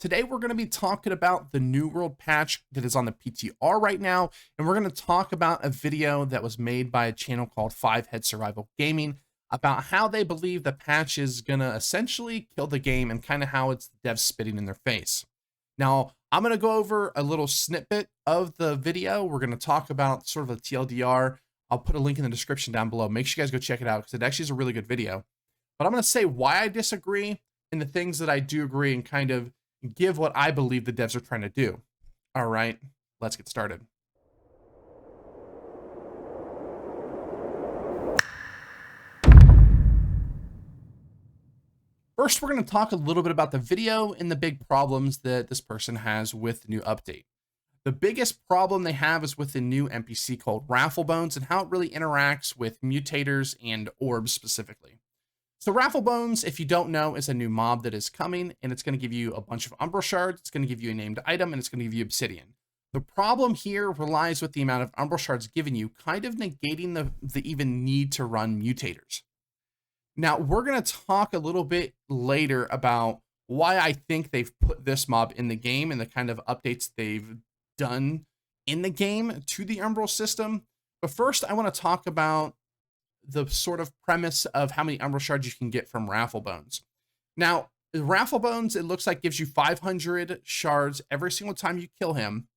Today we're going to be talking about the New World patch that is on the PTR right now, and we're going to talk about a video that was made by a channel called Five Head Survival Gaming about how they believe the patch is going to essentially kill the game and kind of how it's the devs spitting in their face. Now, I'm going to go over a little snippet of the video. We're going to talk about sort of a TLDR. I'll put a link in the description down below. Make sure you guys go check it out because it actually is a really good video. But I'm going to say why I disagree and the things that I do agree and kind of give what I believe the devs are trying to do. All right, let's get started. First, we're going to talk a little bit about the video and the big problems that this person has with the new update. The biggest problem they have is with the new NPC called Rafflebones and how it really interacts with mutators and orbs specifically. So Rafflebones, if you don't know, is a new mob that is coming, and it's going to give you a bunch of Umbral Shards, it's going to give you a named item, and it's going to give you Obsidian. The problem here relies with the amount of Umbral Shards given you, kind of negating the even need to run mutators. Now, we're going to talk a little bit later about why I think they've put this mob in the game and the kind of updates they've done in the game to the Umbral system. But first, I want to talk about the sort of premise of how many Umbral Shards you can get from Rafflebones. Now, Rafflebones, it looks like gives you 500 shards every single time you kill him.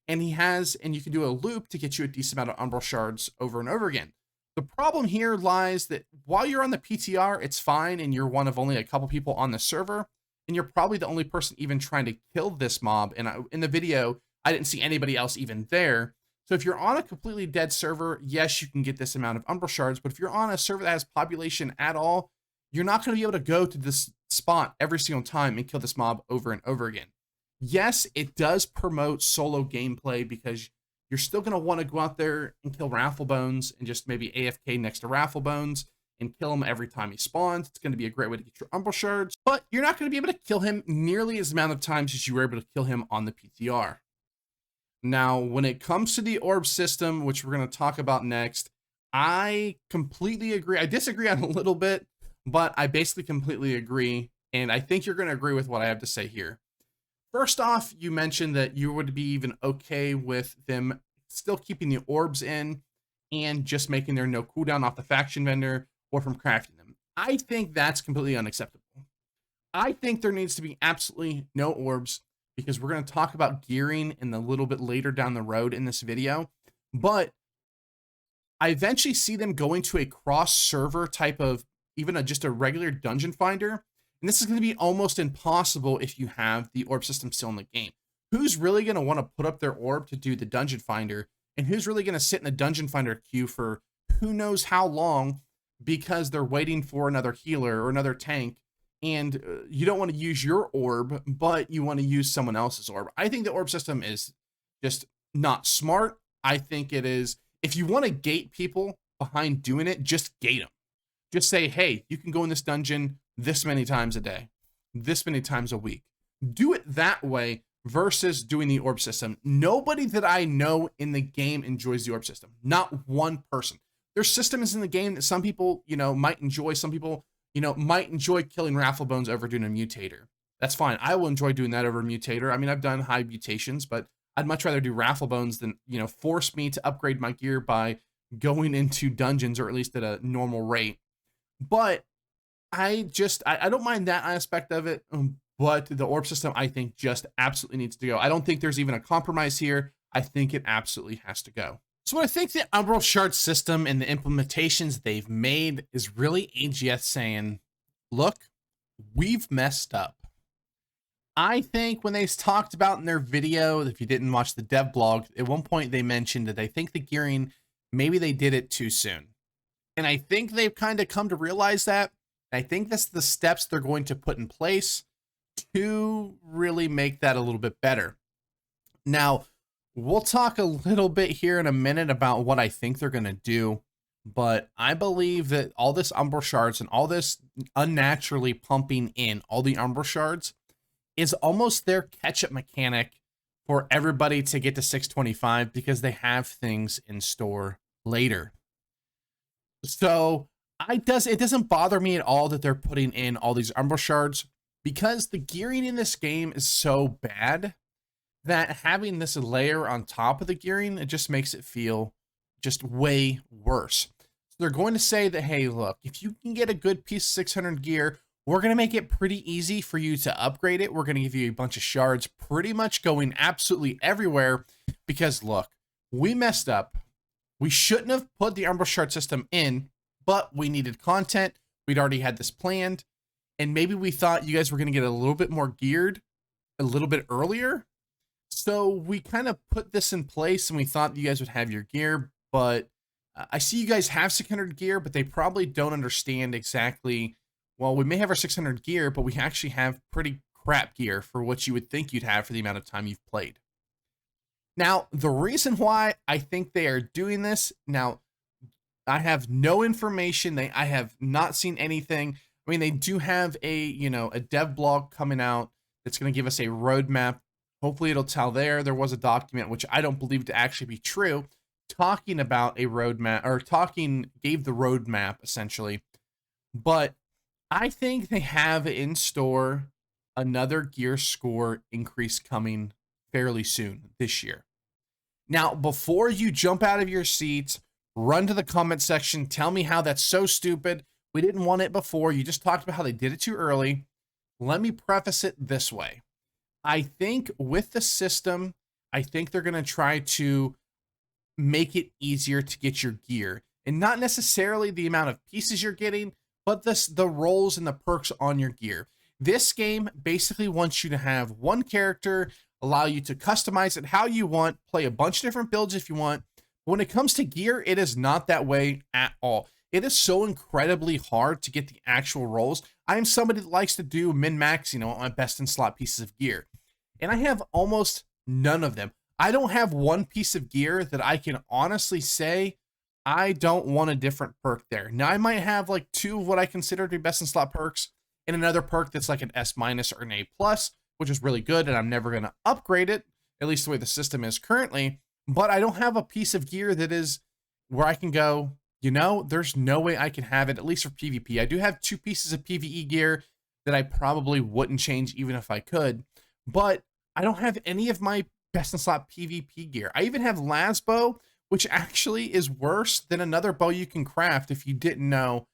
And you can do a loop to get you a decent amount of Umbral Shards over and over again. The problem here lies that while you're on the PTR, it's fine, and you're one of only a couple people on the server, and you're probably the only person even trying to kill this mob. And in the video, I didn't see anybody else even there. So if you're on a completely dead server, yes, you can get this amount of Umbral Shards, but if you're on a server that has population at all, you're not going to be able to go to this spot every single time and kill this mob over and over again. Yes, it does promote solo gameplay because you're still going to want to go out there and kill Rafflebones and just maybe AFK next to Rafflebones and kill him every time he spawns. It's going to be a great way to get your Umbral Shards, but you're not going to be able to kill him nearly as amount of times as you were able to kill him on the PTR. Now, when it comes to the orb system, which we're going to talk about next, I completely agree. I disagree on a little bit, but I basically completely agree. And I think you're going to agree with what I have to say here. First off, you mentioned that you would be even okay with them still keeping the orbs in and just making their no cooldown off the faction vendor or from crafting them. I think that's completely unacceptable. I think there needs to be absolutely no orbs, because we're going to talk about gearing in a little bit later down the road in this video. But I eventually see them going to a cross-server type of, even just a regular dungeon finder. And this is going to be almost impossible if you have the orb system still in the game. Who's really going to want to put up their orb to do the dungeon finder? And who's really going to sit in a dungeon finder queue for who knows how long because they're waiting for another healer or another tank? And you don't want to use your orb, but you want to use someone else's orb. I think the orb system is just not smart. I think it is, if you want to gate people behind doing it, just gate them. Just say, hey, you can go in this dungeon this many times a day, this many times a week. Do it that way versus doing the orb system. Nobody that I know in the game enjoys the orb system. Not one person. There's systems in the game that some people, might enjoy. Some people, might enjoy killing Rafflebones over doing a mutator. That's fine. I will enjoy doing that over a mutator. I mean, I've done high mutations, but I'd much rather do Rafflebones than, force me to upgrade my gear by going into dungeons, or at least at a normal rate. But I don't mind that aspect of it. But the orb system, I think, just absolutely needs to go. I don't think there's even a compromise here. I think it absolutely has to go. So I think the Umbral Shard system and the implementations they've made is really AGS saying, look, we've messed up. I think when they talked about in their video, if you didn't watch the dev blog, at one point they mentioned that they think the gearing, maybe they did it too soon. And I think they've kind of come to realize that. I think that's the steps they're going to put in place to really make that a little bit better. Now, we'll talk a little bit here in a minute about what I think they're going to do, but I believe that all this Umbral Shards and all this unnaturally pumping in all the Umbral Shards is almost their catch-up mechanic for everybody to get to 625 because they have things in store later. So it doesn't bother me at all that they're putting in all these Umbral Shards because the gearing in this game is so bad that having this layer on top of the gearing, it just makes it feel just way worse. So they're going to say that, hey, look, if you can get a good piece of 600 gear, we're going to make it pretty easy for you to upgrade it. We're going to give you a bunch of shards pretty much going absolutely everywhere because, look, we messed up. We shouldn't have put the Umbral Shard system in, but we needed content. We'd already had this planned, and maybe we thought you guys were going to get a little bit more geared a little bit earlier. So we kind of put this in place, and we thought you guys would have your gear, but I see you guys have 600 gear, but they probably don't understand exactly. Well, we may have our 600 gear, but we actually have pretty crap gear for what you would think you'd have for the amount of time you've played. Now, the reason why I think they are doing this, now, I have no information. I have not seen anything. I mean, they do have a dev blog coming out that's going to give us a roadmap. Hopefully it'll tell there was a document, which I don't believe to actually be true, talking about a roadmap, or gave the roadmap essentially. But I think they have in store another gear score increase coming fairly soon this year. Now, before you jump out of your seats, run to the comment section, tell me how that's so stupid. We didn't want it before. You just talked about how they did it too early. Let me preface it this way. I think with the system, I think they're going to try to make it easier to get your gear, and not necessarily the amount of pieces you're getting, but the roles and the perks on your gear. This game basically wants you to have one character, allow you to customize it how you want, play a bunch of different builds if you want. When it comes to gear, it is not that way at all. It is so incredibly hard to get the actual roles. I am somebody that likes to do min-max, on my best in slot pieces of gear, and I have almost none of them. I don't have one piece of gear that I can honestly say I don't want a different perk there. Now, I might have like two of what I consider to be best in slot perks, and another perk that's like an S- or an A+, which is really good, and I'm never going to upgrade it, at least the way the system is currently. But I don't have a piece of gear that is where I can go, there's no way I can have it, at least for PvP. I do have two pieces of PvE gear that I probably wouldn't change even if I could, but I don't have any of my best in slot PvP gear. I even have Lasbow, which actually is worse than another bow you can craft if you didn't know.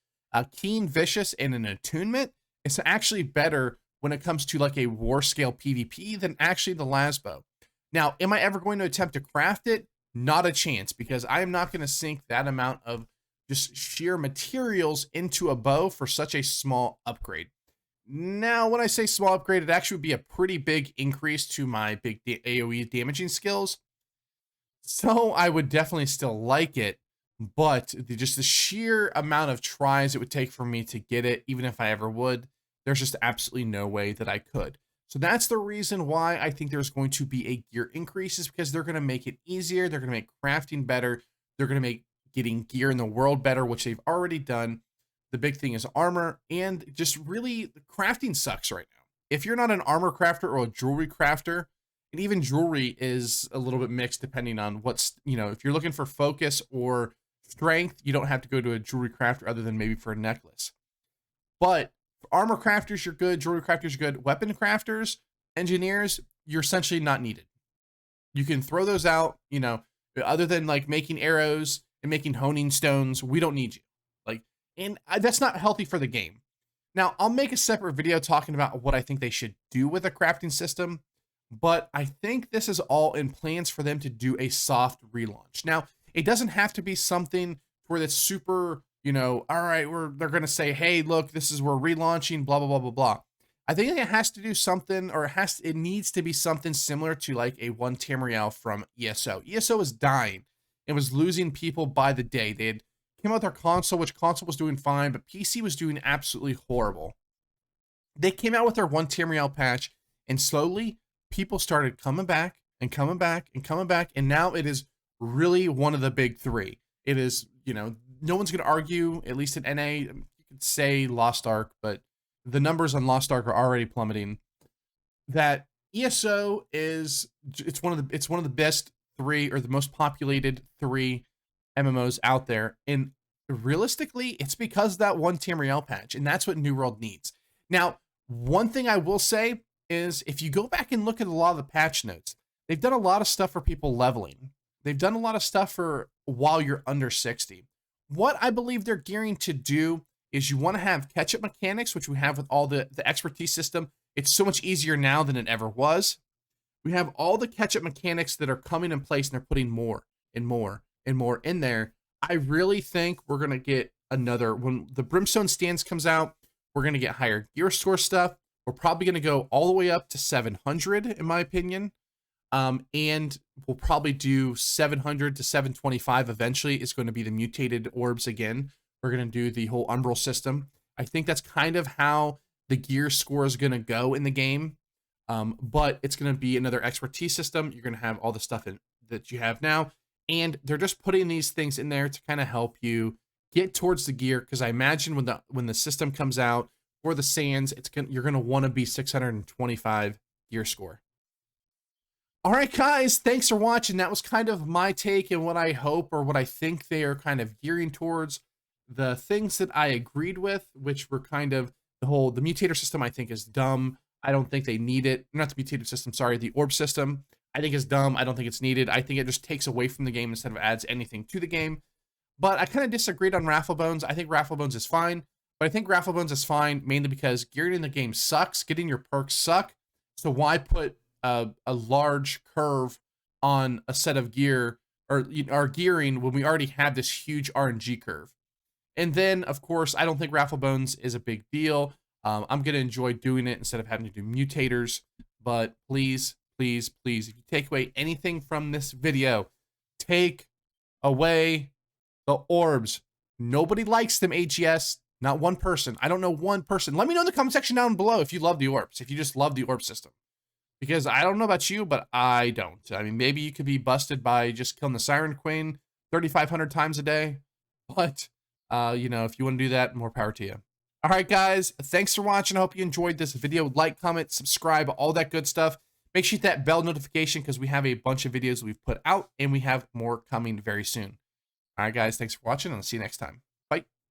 Keen, Vicious, and an Attunement. It's actually better when it comes to like a war scale PvP than actually the Lasbow. Now, am I ever going to attempt to craft it? Not a chance, because I am not going to sink that amount of just sheer materials into a bow for such a small upgrade. Now, when I say small upgrade, it actually would be a pretty big increase to my big AoE damaging skills. So I would definitely still like it, but just the sheer amount of tries it would take for me to get it, even if I ever would, there's just absolutely no way that I could. So that's the reason why I think there's going to be a gear increase, is because they're going to make it easier. They're going to make crafting better. They're going to make getting gear in the world better, which they've already done. The big thing is armor, and just really crafting sucks right now. If you're not an armor crafter or a jewelry crafter, and even jewelry is a little bit mixed depending on what's, if you're looking for focus or strength, you don't have to go to a jewelry crafter other than maybe for a necklace. But for armor crafters, you're good. Jewelry crafters, you're good. Weapon crafters, engineers, you're essentially not needed. You can throw those out, other than like making arrows and making honing stones, we don't need you. And that's not healthy for the game. Now, I'll make a separate video talking about what I think they should do with a crafting system, but I think this is all in plans for them to do a soft relaunch. Now, it doesn't have to be something where that's super, all right, they're going to say, hey, look, we're relaunching, blah, blah, blah, blah, blah. I think it has to do something, or it needs to be something similar to like a one Tamriel from ESO. ESO was dying. It was losing people by the day. They had came out with their console, which console was doing fine, but PC was doing absolutely horrible. They came out with their one Tamriel patch, and slowly people started coming back and coming back and coming back, and now it is really one of the big three. It is, no one's going to argue, at least in NA, you could say Lost Ark, but the numbers on Lost Ark are already plummeting, that ESO it's one of the best three, or the most populated three MMOs out there, and realistically, it's because of that one Tamriel patch, and that's what New World needs. Now, One thing I will say is if you go back and look at a lot of the patch notes, they've done a lot of stuff for people leveling. They've done a lot of stuff for while you're under 60. What I believe they're gearing to do is you want to have catch-up mechanics, which we have with all the expertise system. It's so much easier now than it ever was. We have all the catch-up mechanics that are coming in place, and they're putting more and more and more in there. I really think we're going to get another, when the Brimstone Stance comes out, we're going to get higher gear score stuff. We're probably going to go all the way up to 700, in my opinion. And we'll probably do 700 to 725 eventually. It's going to be the mutated orbs again. We're going to do the whole Umbral system. I think that's kind of how the gear score is going to go in the game. But it's going to be another expertise system. You're going to have all the stuff that you have now. And they're just putting these things in there to kind of help you get towards the gear. Because I imagine when the system comes out for the Sands, you're going to want to be 625 gear score. All right, guys, thanks for watching. That was kind of my take and what I hope or what I think they are kind of gearing towards. The things that I agreed with, which were kind of the mutator system, I think is dumb. I don't think they need it. Not the mutator system, sorry, the orb system. I think is dumb. I don't think it's needed. I think it just takes away from the game instead of adds anything to the game. But I kind of disagreed on Rafflebones. I think Rafflebones is fine. But I think Rafflebones is fine mainly because gearing in the game sucks. Getting your perks suck. So why put a large curve on a set of gear or our gearing when we already have this huge RNG curve? And then, of course, I don't think Rafflebones is a big deal. I'm going to enjoy doing it instead of having to do mutators. But please, please, please, if you take away anything from this video, take away the orbs. Nobody likes them, AGS. Not one person. I don't know one person. Let me know in the comment section down below if you love the orbs, if you just love the orb system. Because I don't know about you, but I don't. I mean, maybe you could be busted by just killing the Siren Queen 3,500 times a day. But, you know, if you want to do that, more power to you. All right, guys. Thanks for watching. I hope you enjoyed this video. Like, comment, subscribe, all that good stuff. Make sure you hit that bell notification because we have a bunch of videos we've put out, and we have more coming very soon. All right, guys. Thanks for watching, and I'll see you next time.